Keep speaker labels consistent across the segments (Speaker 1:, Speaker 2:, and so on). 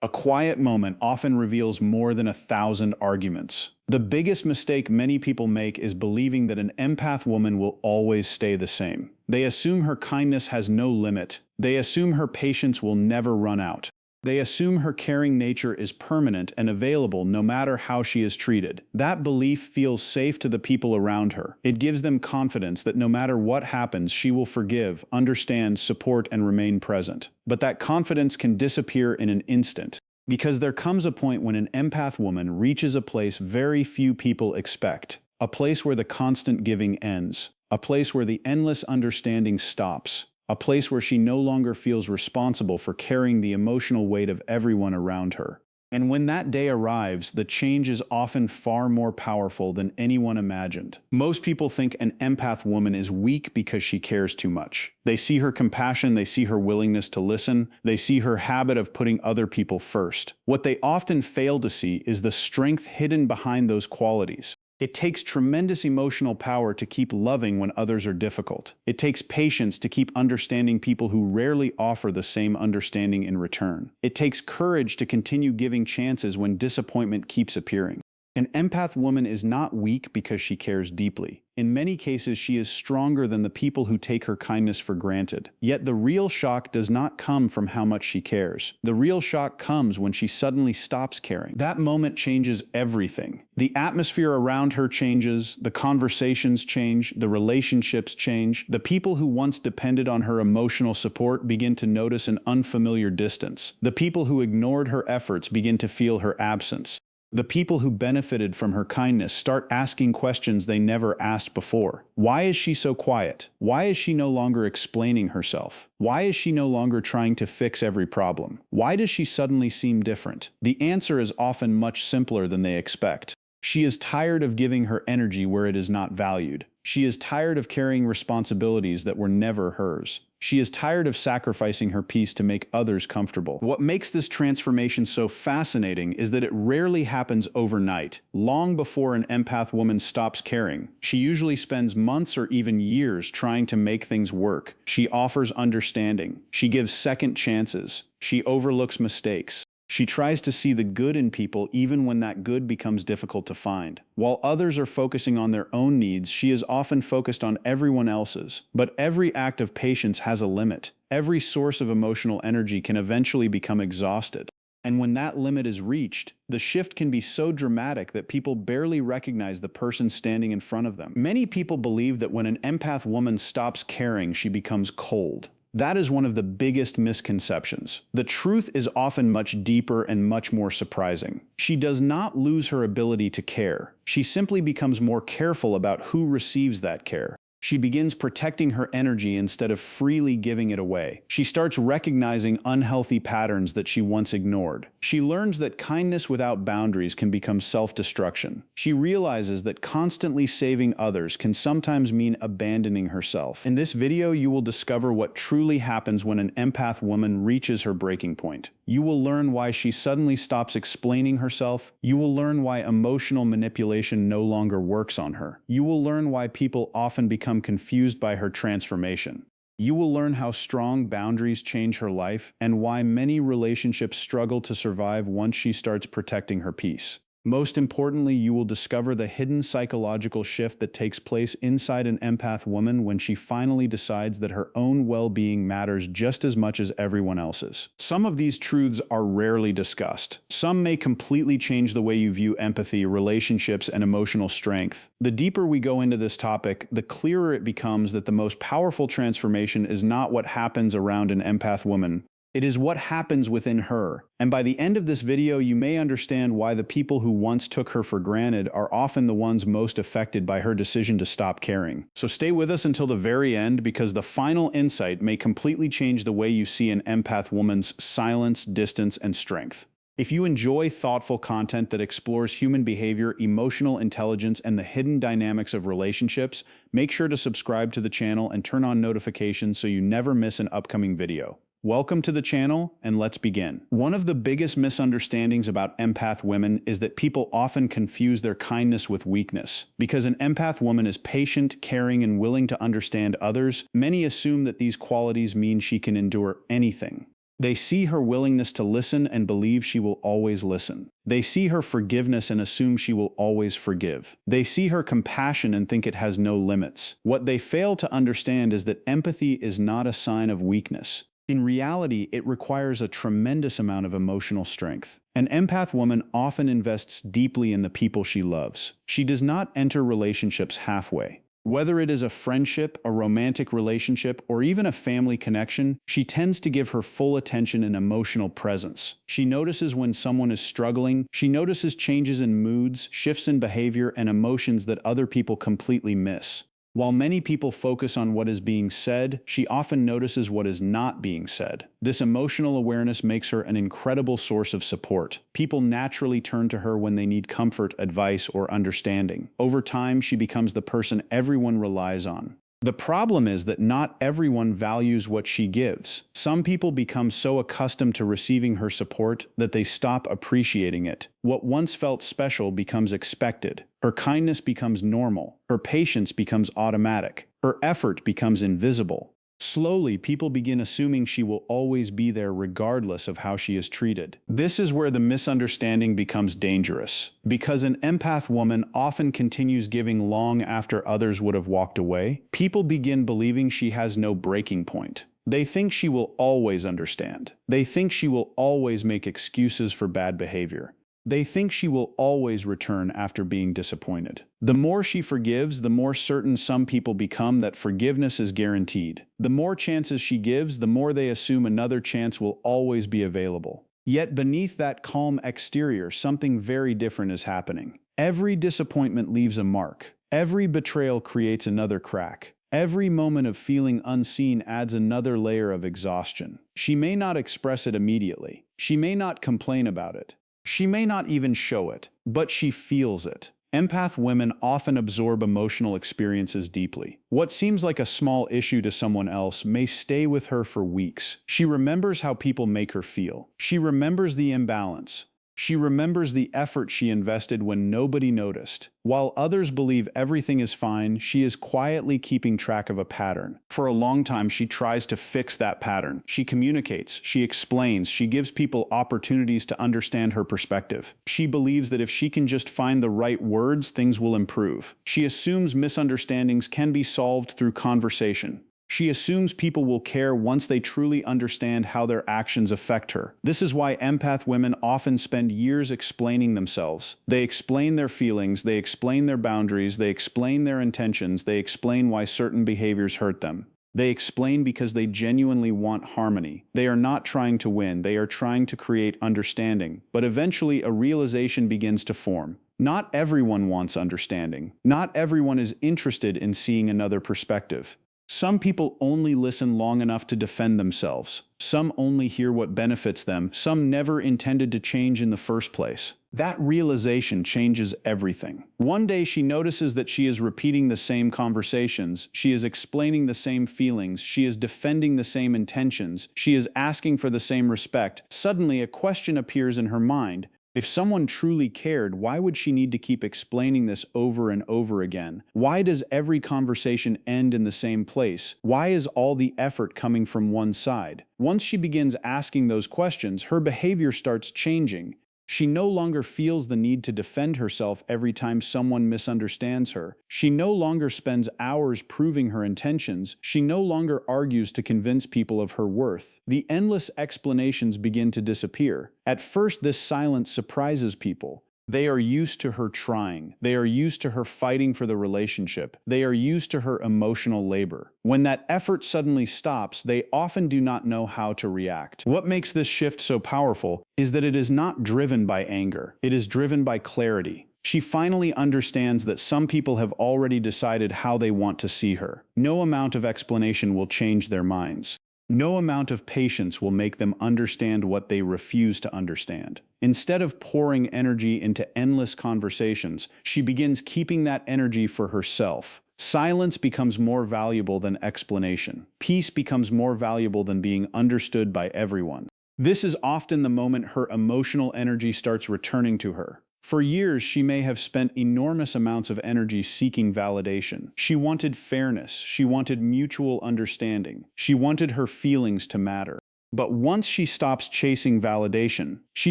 Speaker 1: A quiet moment often reveals more than 1,000 arguments. The biggest mistake many people make is believing that an empath woman will always stay the same. They assume her kindness has no limit. They assume her patience will never run out. They assume her caring nature is permanent and available no matter how she is treated. That belief feels safe to the people around her. It gives them confidence that no matter what happens, she will forgive, understand, support, and remain present. But that confidence can disappear in an instant, because there comes a point when an empath woman reaches a place very few people expect, a place where the constant giving ends, a place where the endless understanding stops, a place where she no longer feels responsible for carrying the emotional weight of everyone around her. And when that day arrives, the change is often far more powerful than anyone imagined. Most people think an empath woman is weak because she cares too much. They see her compassion, they see her willingness to listen, they see her habit of putting other people first. What they often fail to see is the strength hidden behind those qualities. It takes tremendous emotional power to keep loving when others are difficult. It takes patience to keep understanding people who rarely offer the same understanding in return. It takes courage to continue giving chances when disappointment keeps appearing. An empath woman is not weak because she cares deeply. In many cases, she is stronger than the people who take her kindness for granted. Yet the real shock does not come from how much she cares. The real shock comes when she suddenly stops caring. That moment changes everything. The atmosphere around her changes, the conversations change, the relationships change. The people who once depended on her emotional support begin to notice an unfamiliar distance. The people who ignored her efforts begin to feel her absence. The people who benefited from her kindness start asking questions they never asked before. Why is she so quiet? Why is she no longer explaining herself? Why is she no longer trying to fix every problem? Why does she suddenly seem different? The answer is often much simpler than they expect. She is tired of giving her energy where it is not valued. She is tired of carrying responsibilities that were never hers. She is tired of sacrificing her peace to make others comfortable. What makes this transformation so fascinating is that it rarely happens overnight. Long before an empath woman stops caring, she usually spends months or even years trying to make things work. She offers understanding. She gives second chances. She overlooks mistakes. She tries to see the good in people even when that good becomes difficult to find. While others are focusing on their own needs, she is often focused on everyone else's. But every act of patience has a limit. Every source of emotional energy can eventually become exhausted. And when that limit is reached, the shift can be so dramatic that people barely recognize the person standing in front of them. Many people believe that when an empath woman stops caring, she becomes cold. That is one of the biggest misconceptions. The truth is often much deeper and much more surprising. She does not lose her ability to care. She simply becomes more careful about who receives that care. She begins protecting her energy instead of freely giving it away. She starts recognizing unhealthy patterns that she once ignored. She learns that kindness without boundaries can become self-destruction. She realizes that constantly saving others can sometimes mean abandoning herself. In this video, you will discover what truly happens when an empath woman reaches her breaking point. You will learn why she suddenly stops explaining herself. You will learn why emotional manipulation no longer works on her. You will learn why people often become confused by her transformation. You will learn how strong boundaries change her life and why many relationships struggle to survive once she starts protecting her peace. Most importantly, you will discover the hidden psychological shift that takes place inside an empath woman when she finally decides that her own well-being matters just as much as everyone else's. Some of these truths are rarely discussed. Some may completely change the way you view empathy, relationships, and emotional strength. The deeper we go into this topic, the clearer it becomes that the most powerful transformation is not what happens around an empath woman. It is what happens within her. And by the end of this video, you may understand why the people who once took her for granted are often the ones most affected by her decision to stop caring. So stay with us until the very end, because the final insight may completely change the way you see an empath woman's silence, distance, and strength. If you enjoy thoughtful content that explores human behavior, emotional intelligence, and the hidden dynamics of relationships, make sure to subscribe to the channel and turn on notifications so you never miss an upcoming video. Welcome to the channel, and let's begin. One of the biggest misunderstandings about empath women is that people often confuse their kindness with weakness. Because an empath woman is patient, caring, and willing to understand others, many assume that these qualities mean she can endure anything. They see her willingness to listen and believe she will always listen. They see her forgiveness and assume she will always forgive. They see her compassion and think it has no limits. What they fail to understand is that empathy is not a sign of weakness. In reality, it requires a tremendous amount of emotional strength. An empath woman often invests deeply in the people she loves. She does not enter relationships halfway. Whether it is a friendship, a romantic relationship, or even a family connection, she tends to give her full attention and emotional presence. She notices when someone is struggling. She notices changes in moods, shifts in behavior, and emotions that other people completely miss. While many people focus on what is being said, she often notices what is not being said. This emotional awareness makes her an incredible source of support. People naturally turn to her when they need comfort, advice, or understanding. Over time, she becomes the person everyone relies on. The problem is that not everyone values what she gives. Some people become so accustomed to receiving her support that they stop appreciating it. What once felt special becomes expected. Her kindness becomes normal. Her patience becomes automatic. Her effort becomes invisible. Slowly, people begin assuming she will always be there regardless of how she is treated. This is where the misunderstanding becomes dangerous. Because an empath woman often continues giving long after others would have walked away, people begin believing she has no breaking point. They think she will always understand. They think she will always make excuses for bad behavior. They think she will always return after being disappointed. The more she forgives, the more certain some people become that forgiveness is guaranteed. The more chances she gives, the more they assume another chance will always be available. Yet beneath that calm exterior, something very different is happening. Every disappointment leaves a mark. Every betrayal creates another crack. Every moment of feeling unseen adds another layer of exhaustion. She may not express it immediately. She may not complain about it. She may not even show it, but she feels it. Empath women often absorb emotional experiences deeply. What seems like a small issue to someone else may stay with her for weeks. She remembers how people make her feel. She remembers the imbalance. She remembers the effort she invested when nobody noticed. While others believe everything is fine, she is quietly keeping track of a pattern. For a long time, she tries to fix that pattern. She communicates, she explains, she gives people opportunities to understand her perspective. She believes that if she can just find the right words, things will improve. She assumes misunderstandings can be solved through conversation. She assumes people will care once they truly understand how their actions affect her. This is why empath women often spend years explaining themselves. They explain their feelings, they explain their boundaries, they explain their intentions, they explain why certain behaviors hurt them. They explain because they genuinely want harmony. They are not trying to win, they are trying to create understanding. But eventually, a realization begins to form. Not everyone wants understanding. Not everyone is interested in seeing another perspective. Some people only listen long enough to defend themselves. Some only hear what benefits them. Some never intended to change in the first place. That realization changes everything. One day she notices that she is repeating the same conversations. She is explaining the same feelings. She is defending the same intentions. She is asking for the same respect. Suddenly, a question appears in her mind. If someone truly cared, why would she need to keep explaining this over and over again? Why does every conversation end in the same place? Why is all the effort coming from one side? Once she begins asking those questions, her behavior starts changing. She no longer feels the need to defend herself every time someone misunderstands her. She no longer spends hours proving her intentions. She no longer argues to convince people of her worth. The endless explanations begin to disappear. At first, this silence surprises people. They are used to her trying. They are used to her fighting for the relationship. They are used to her emotional labor. When that effort suddenly stops, they often do not know how to react. What makes this shift so powerful is that it is not driven by anger. It is driven by clarity. She finally understands that some people have already decided how they want to see her. No amount of explanation will change their minds. No amount of patience will make them understand what they refuse to understand. Instead of pouring energy into endless conversations, she begins keeping that energy for herself. Silence becomes more valuable than explanation. Peace becomes more valuable than being understood by everyone. This is often the moment her emotional energy starts returning to her. For years, she may have spent enormous amounts of energy seeking validation. She wanted fairness. She wanted mutual understanding. She wanted her feelings to matter. But once she stops chasing validation, she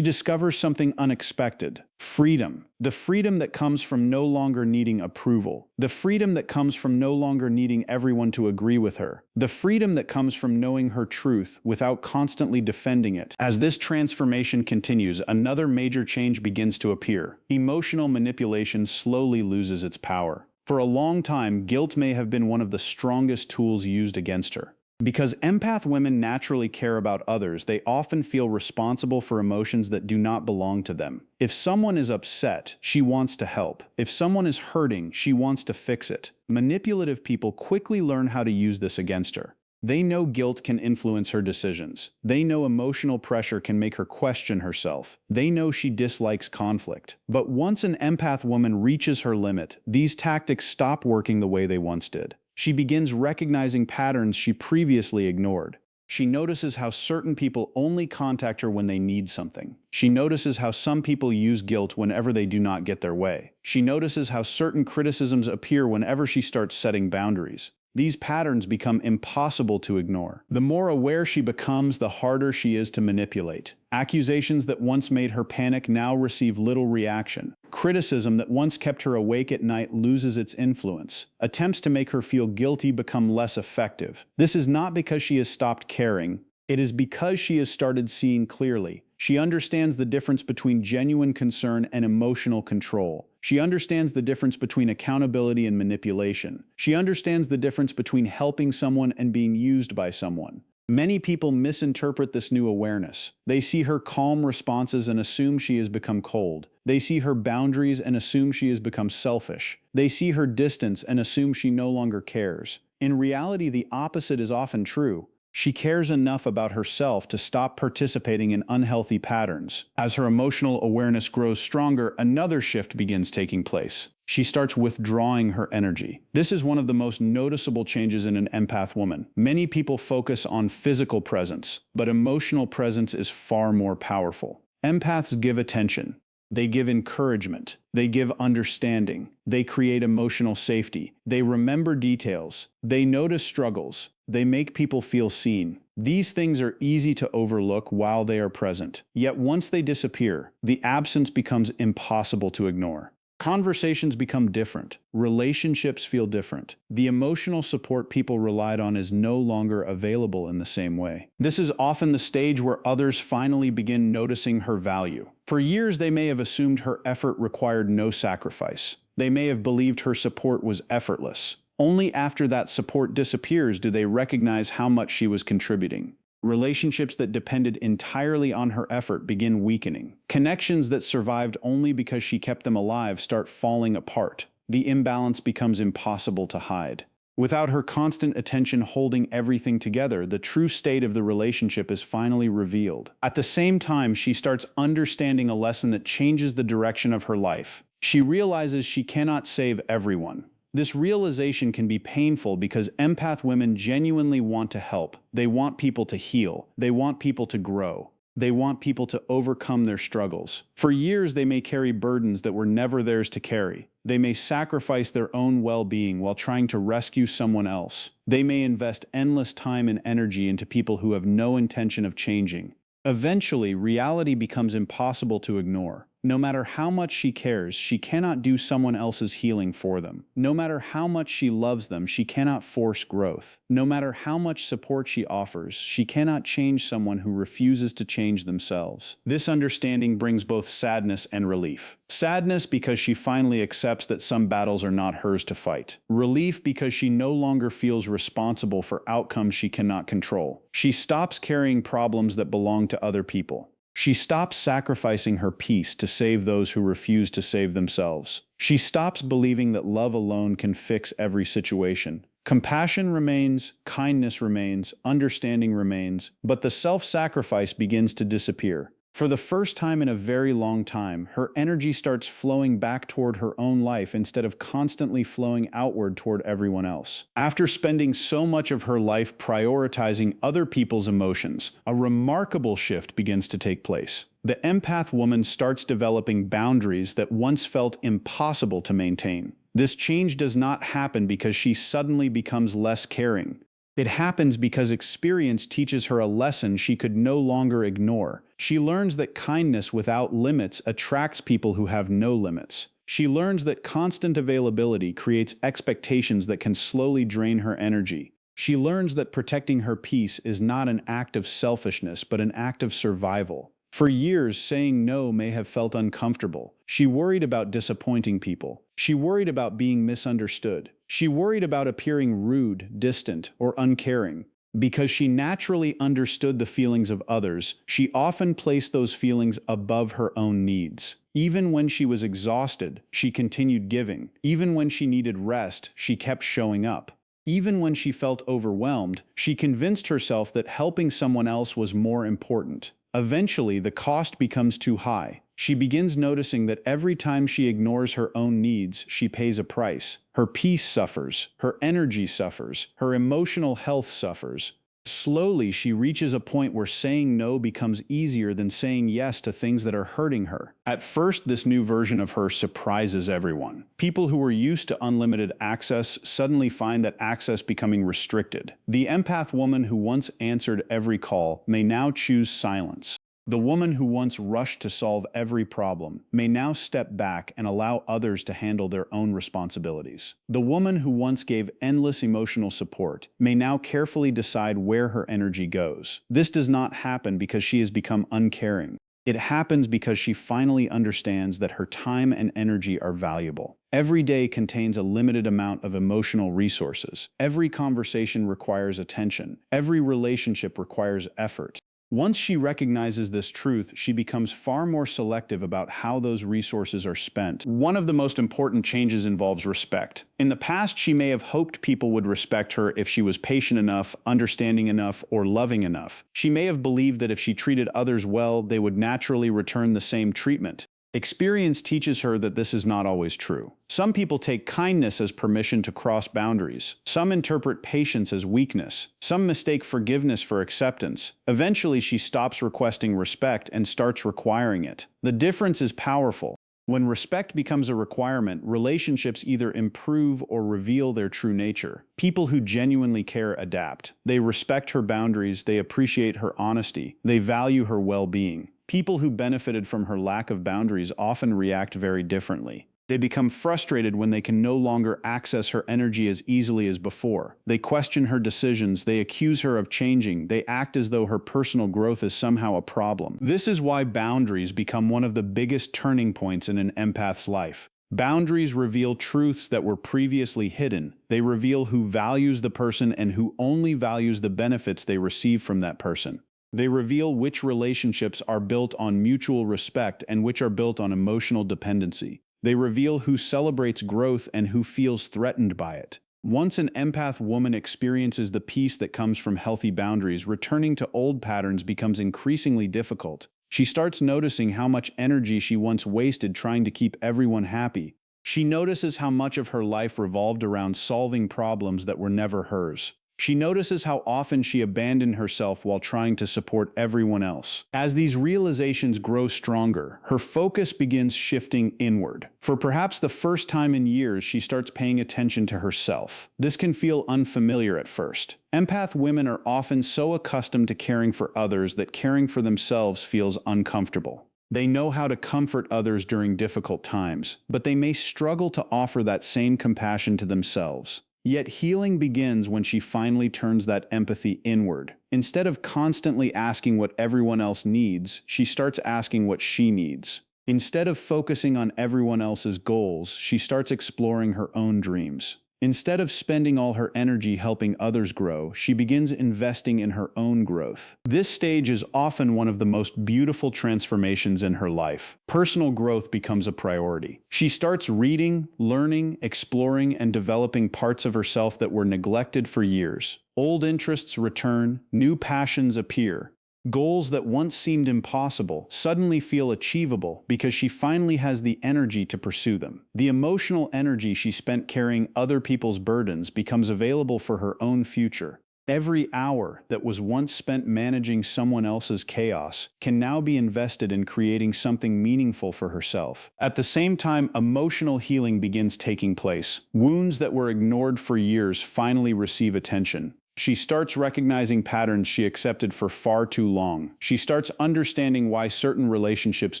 Speaker 1: discovers something unexpected: freedom. The freedom that comes from no longer needing approval. The freedom that comes from no longer needing everyone to agree with her. The freedom that comes from knowing her truth without constantly defending it. As this transformation continues, another major change begins to appear. Emotional manipulation slowly loses its power. For a long time, guilt may have been one of the strongest tools used against her. Because empath women naturally care about others, they often feel responsible for emotions that do not belong to them. If someone is upset, she wants to help. If someone is hurting, she wants to fix it. Manipulative people quickly learn how to use this against her. They know guilt can influence her decisions. They know emotional pressure can make her question herself. They know she dislikes conflict. But once an empath woman reaches her limit, these tactics stop working the way they once did. She begins recognizing patterns she previously ignored. She notices how certain people only contact her when they need something. She notices how some people use guilt whenever they do not get their way. She notices how certain criticisms appear whenever she starts setting boundaries. These patterns become impossible to ignore. The more aware she becomes, the harder she is to manipulate. Accusations that once made her panic now receive little reaction. Criticism that once kept her awake at night loses its influence. Attempts to make her feel guilty become less effective. This is not because she has stopped caring. It is because she has started seeing clearly. She understands the difference between genuine concern and emotional control. She understands the difference between accountability and manipulation. She understands the difference between helping someone and being used by someone. Many people misinterpret this new awareness. They see her calm responses and assume she has become cold. They see her boundaries and assume she has become selfish. They see her distance and assume she no longer cares. In reality, the opposite is often true. She cares enough about herself to stop participating in unhealthy patterns. As her emotional awareness grows stronger, another shift begins taking place. She starts withdrawing her energy. This is one of the most noticeable changes in an empath woman. Many people focus on physical presence, but emotional presence is far more powerful. Empaths give attention. They give encouragement. They give understanding. They create emotional safety. They remember details. They notice struggles. They make people feel seen. These things are easy to overlook while they are present. Yet once they disappear, the absence becomes impossible to ignore. Conversations become different. Relationships feel different. The emotional support people relied on is no longer available in the same way. This is often the stage where others finally begin noticing her value. For years, they may have assumed her effort required no sacrifice. They may have believed her support was effortless. Only after that support disappears do they recognize how much she was contributing. Relationships that depended entirely on her effort begin weakening. Connections that survived only because she kept them alive start falling apart. The imbalance becomes impossible to hide. Without her constant attention holding everything together, the true state of the relationship is finally revealed. At the same time, she starts understanding a lesson that changes the direction of her life. She realizes she cannot save everyone. This realization can be painful because empath women genuinely want to help. They want people to heal. They want people to grow. They want people to overcome their struggles. For years, they may carry burdens that were never theirs to carry. They may sacrifice their own well-being while trying to rescue someone else. They may invest endless time and energy into people who have no intention of changing. Eventually, reality becomes impossible to ignore. No matter how much she cares, she cannot do someone else's healing for them. No matter how much she loves them, she cannot force growth. No matter how much support she offers, she cannot change someone who refuses to change themselves. This understanding brings both sadness and relief. Sadness because she finally accepts that some battles are not hers to fight. Relief because she no longer feels responsible for outcomes she cannot control. She stops carrying problems that belong to other people. She stops sacrificing her peace to save those who refuse to save themselves. She stops believing that love alone can fix every situation. Compassion remains, kindness remains, understanding remains, but the self-sacrifice begins to disappear. For the first time in a very long time, her energy starts flowing back toward her own life instead of constantly flowing outward toward everyone else. After spending so much of her life prioritizing other people's emotions, a remarkable shift begins to take place. The empath woman starts developing boundaries that once felt impossible to maintain. This change does not happen because she suddenly becomes less caring. It happens because experience teaches her a lesson she could no longer ignore. She learns that kindness without limits attracts people who have no limits. She learns that constant availability creates expectations that can slowly drain her energy. She learns that protecting her peace is not an act of selfishness, but an act of survival. For years, saying no may have felt uncomfortable. She worried about disappointing people. She worried about being misunderstood. She worried about appearing rude, distant, or uncaring. Because she naturally understood the feelings of others, she often placed those feelings above her own needs. Even when she was exhausted, she continued giving. Even when she needed rest, she kept showing up. Even when she felt overwhelmed, she convinced herself that helping someone else was more important. Eventually, the cost becomes too high. She begins noticing that every time she ignores her own needs, she pays a price. Her peace suffers, her energy suffers, her emotional health suffers. Slowly, she reaches a point where saying no becomes easier than saying yes to things that are hurting her. At first, this new version of her surprises everyone. People who were used to unlimited access suddenly find that access becoming restricted. The empath woman who once answered every call may now choose silence. The woman who once rushed to solve every problem may now step back and allow others to handle their own responsibilities. The woman who once gave endless emotional support may now carefully decide where her energy goes. This does not happen because she has become uncaring. It happens because she finally understands that her time and energy are valuable. Every day contains a limited amount of emotional resources. Every conversation requires attention. Every relationship requires effort. Once she recognizes this truth, she becomes far more selective about how those resources are spent. One of the most important changes involves respect. In the past, she may have hoped people would respect her if she was patient enough, understanding enough, or loving enough. She may have believed that if she treated others well, they would naturally return the same treatment. Experience teaches her that this is not always true. Some people take kindness as permission to cross boundaries. Some interpret patience as weakness. Some mistake forgiveness for acceptance. Eventually, she stops requesting respect and starts requiring it. The difference is powerful. When respect becomes a requirement, relationships either improve or reveal their true nature. People who genuinely care adapt. They respect her boundaries, they appreciate her honesty, they value her well-being. People who benefited from her lack of boundaries often react very differently. They become frustrated when they can no longer access her energy as easily as before. They question her decisions, they accuse her of changing, they act as though her personal growth is somehow a problem. This is why boundaries become one of the biggest turning points in an empath's life. Boundaries reveal truths that were previously hidden. They reveal who values the person and who only values the benefits they receive from that person. They reveal which relationships are built on mutual respect and which are built on emotional dependency. They reveal who celebrates growth and who feels threatened by it. Once an empath woman experiences the peace that comes from healthy boundaries, returning to old patterns becomes increasingly difficult. She starts noticing how much energy she once wasted trying to keep everyone happy. She notices how much of her life revolved around solving problems that were never hers. She notices how often she abandoned herself while trying to support everyone else. As these realizations grow stronger, her focus begins shifting inward. For perhaps the first time in years, she starts paying attention to herself. This can feel unfamiliar at first. Empath women are often so accustomed to caring for others that caring for themselves feels uncomfortable. They know how to comfort others during difficult times, but they may struggle to offer that same compassion to themselves. Yet healing begins when she finally turns that empathy inward. Instead of constantly asking what everyone else needs, she starts asking what she needs. Instead of focusing on everyone else's goals, she starts exploring her own dreams. Instead of spending all her energy helping others grow, she begins investing in her own growth. This stage is often one of the most beautiful transformations in her life. Personal growth becomes a priority. She starts reading, learning, exploring, and developing parts of herself that were neglected for years. Old interests return, new passions appear. Goals that once seemed impossible suddenly feel achievable because she finally has the energy to pursue them. The emotional energy she spent carrying other people's burdens becomes available for her own future. Every hour that was once spent managing someone else's chaos can now be invested in creating something meaningful for herself. At the same time, emotional healing begins taking place. Wounds that were ignored for years finally receive attention. She starts recognizing patterns she accepted for far too long. She starts understanding why certain relationships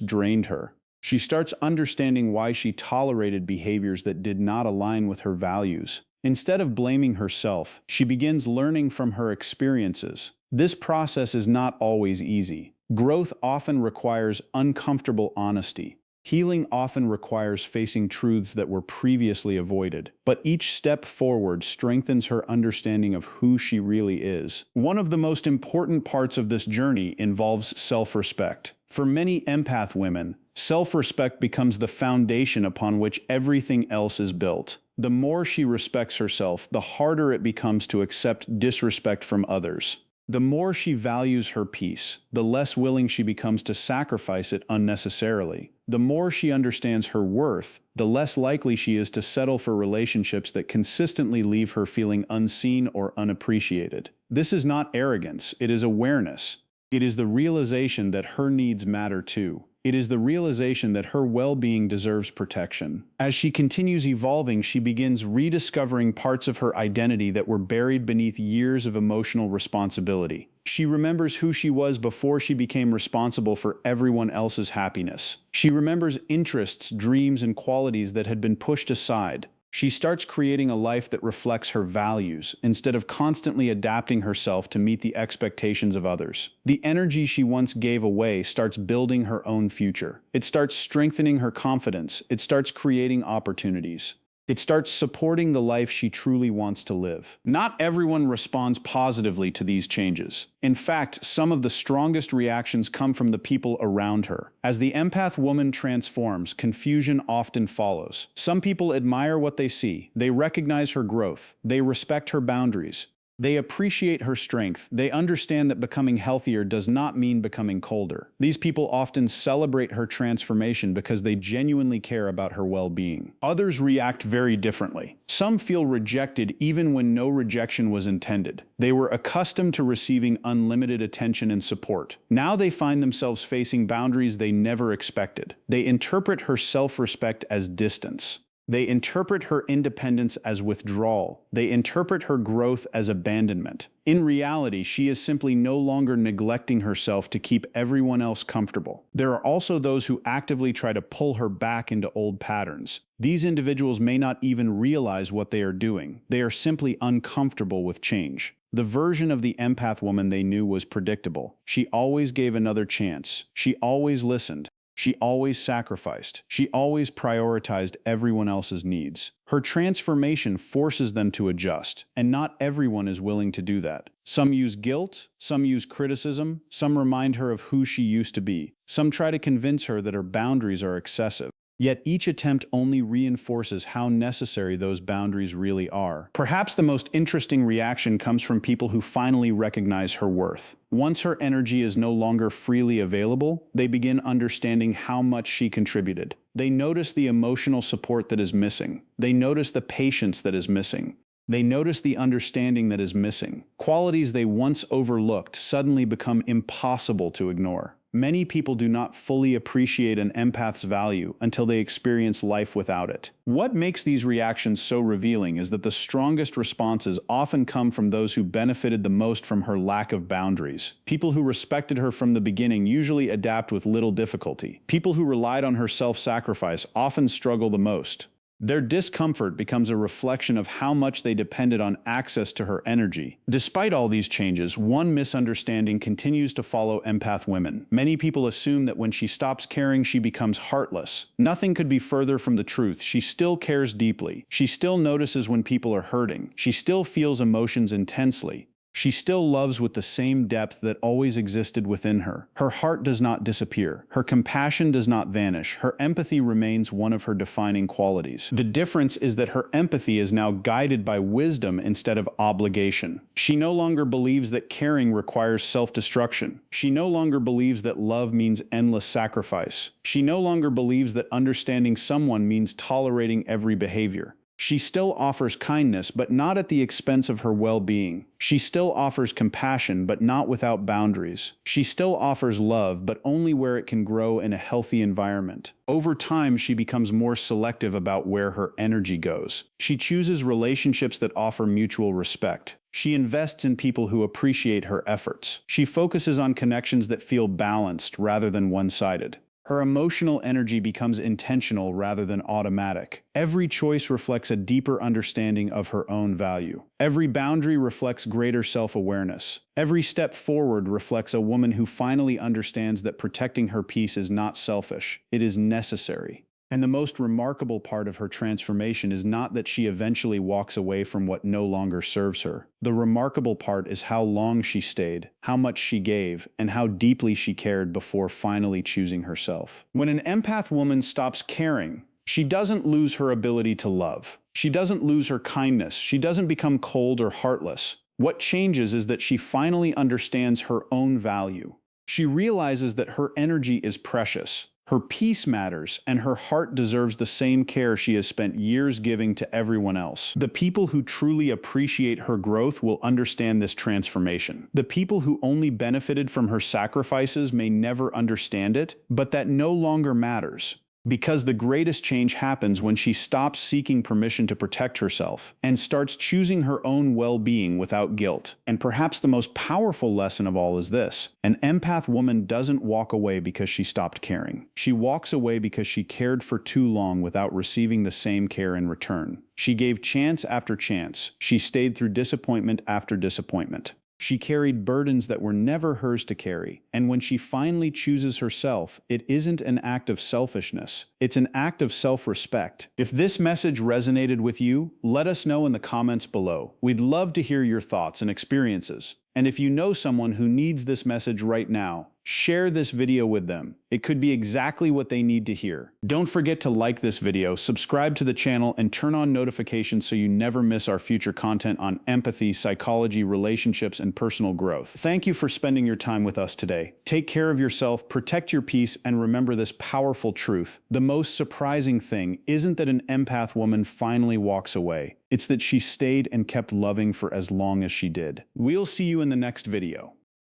Speaker 1: drained her. She starts understanding why she tolerated behaviors that did not align with her values. Instead of blaming herself, she begins learning from her experiences. This process is not always easy. Growth often requires uncomfortable honesty. Healing often requires facing truths that were previously avoided, but each step forward strengthens her understanding of who she really is. One of the most important parts of this journey involves self-respect. For many empath women, self-respect becomes the foundation upon which everything else is built. The more she respects herself, the harder it becomes to accept disrespect from others. The more she values her peace, the less willing she becomes to sacrifice it unnecessarily. The more she understands her worth, the less likely she is to settle for relationships that consistently leave her feeling unseen or unappreciated. This is not arrogance, it is awareness. It is the realization that her needs matter too. It is the realization that her well-being deserves protection. As she continues evolving, she begins rediscovering parts of her identity that were buried beneath years of emotional responsibility. She remembers who she was before she became responsible for everyone else's happiness. She remembers interests, dreams, and qualities that had been pushed aside. She starts creating a life that reflects her values, instead of constantly adapting herself to meet the expectations of others. The energy she once gave away starts building her own future. It starts strengthening her confidence. It starts creating opportunities. It starts supporting the life she truly wants to live. Not everyone responds positively to these changes. In fact, some of the strongest reactions come from the people around her. As the empath woman transforms, confusion often follows. Some people admire what they see. They recognize her growth. They respect her boundaries. They appreciate her strength. They understand that becoming healthier does not mean becoming colder. These people often celebrate her transformation because they genuinely care about her well-being. Others react very differently. Some feel rejected even when no rejection was intended. They were accustomed to receiving unlimited attention and support. Now they find themselves facing boundaries they never expected. They interpret her self-respect as distance. They interpret her independence as withdrawal. They interpret her growth as abandonment. In reality, she is simply no longer neglecting herself to keep everyone else comfortable. There are also those who actively try to pull her back into old patterns. These individuals may not even realize what they are doing. They are simply uncomfortable with change. The version of the empath woman they knew was predictable. She always gave another chance. She always listened. She always sacrificed. She always prioritized everyone else's needs. Her transformation forces them to adjust, and not everyone is willing to do that. Some use guilt, some use criticism, some remind her of who she used to be. Some try to convince her that her boundaries are excessive. Yet each attempt only reinforces how necessary those boundaries really are. Perhaps the most interesting reaction comes from people who finally recognize her worth. Once her energy is no longer freely available, they begin understanding how much she contributed. They notice the emotional support that is missing. They notice the patience that is missing. They notice the understanding that is missing. Qualities they once overlooked suddenly become impossible to ignore. Many people do not fully appreciate an empath's value until they experience life without it. What makes these reactions so revealing is that the strongest responses often come from those who benefited the most from her lack of boundaries. People who respected her from the beginning usually adapt with little difficulty. People who relied on her self-sacrifice often struggle the most. Their discomfort becomes a reflection of how much they depended on access to her energy. Despite all these changes, one misunderstanding continues to follow empath women. Many people assume that when she stops caring, she becomes heartless. Nothing could be further from the truth. She still cares deeply. She still notices when people are hurting. She still feels emotions intensely. She still loves with the same depth that always existed within her. Her heart does not disappear. Her compassion does not vanish. Her empathy remains one of her defining qualities. The difference is that her empathy is now guided by wisdom instead of obligation. She no longer believes that caring requires self-destruction. She no longer believes that love means endless sacrifice. She no longer believes that understanding someone means tolerating every behavior. She still offers kindness, but not at the expense of her well-being. She still offers compassion, but not without boundaries. She still offers love, but only where it can grow in a healthy environment. Over time, she becomes more selective about where her energy goes. She chooses relationships that offer mutual respect. She invests in people who appreciate her efforts. She focuses on connections that feel balanced rather than one-sided. Her emotional energy becomes intentional rather than automatic. Every choice reflects a deeper understanding of her own value. Every boundary reflects greater self-awareness. Every step forward reflects a woman who finally understands that protecting her peace is not selfish, it is necessary. And the most remarkable part of her transformation is not that she eventually walks away from what no longer serves her. The remarkable part is how long she stayed, how much she gave, and how deeply she cared before finally choosing herself. When an empath woman stops caring, she doesn't lose her ability to love. She doesn't lose her kindness. She doesn't become cold or heartless. What changes is that she finally understands her own value. She realizes that her energy is precious. Her peace matters, and her heart deserves the same care she has spent years giving to everyone else. The people who truly appreciate her growth will understand this transformation. The people who only benefited from her sacrifices may never understand it, but that no longer matters. Because the greatest change happens when she stops seeking permission to protect herself and starts choosing her own well-being without guilt. And perhaps the most powerful lesson of all is this: an empath woman doesn't walk away because she stopped caring. She walks away because she cared for too long without receiving the same care in return. She gave chance after chance. She stayed through disappointment after disappointment. She carried burdens that were never hers to carry, and when she finally chooses herself, it isn't an act of selfishness, it's an act of self-respect. If this message resonated with you, let us know in the comments below. We'd love to hear your thoughts and experiences. And if you know someone who needs this message right now, share this video with them. It could be exactly what they need to hear. Don't forget to like this video, subscribe to the channel, and turn on notifications so you never miss our future content on empathy, psychology, relationships, and personal growth. Thank you for spending your time with us today. Take care of yourself, protect your peace, and remember this powerful truth. The most surprising thing isn't that an empath woman finally walks away. It's that she stayed and kept loving for as long as she did. We'll see you in the next video.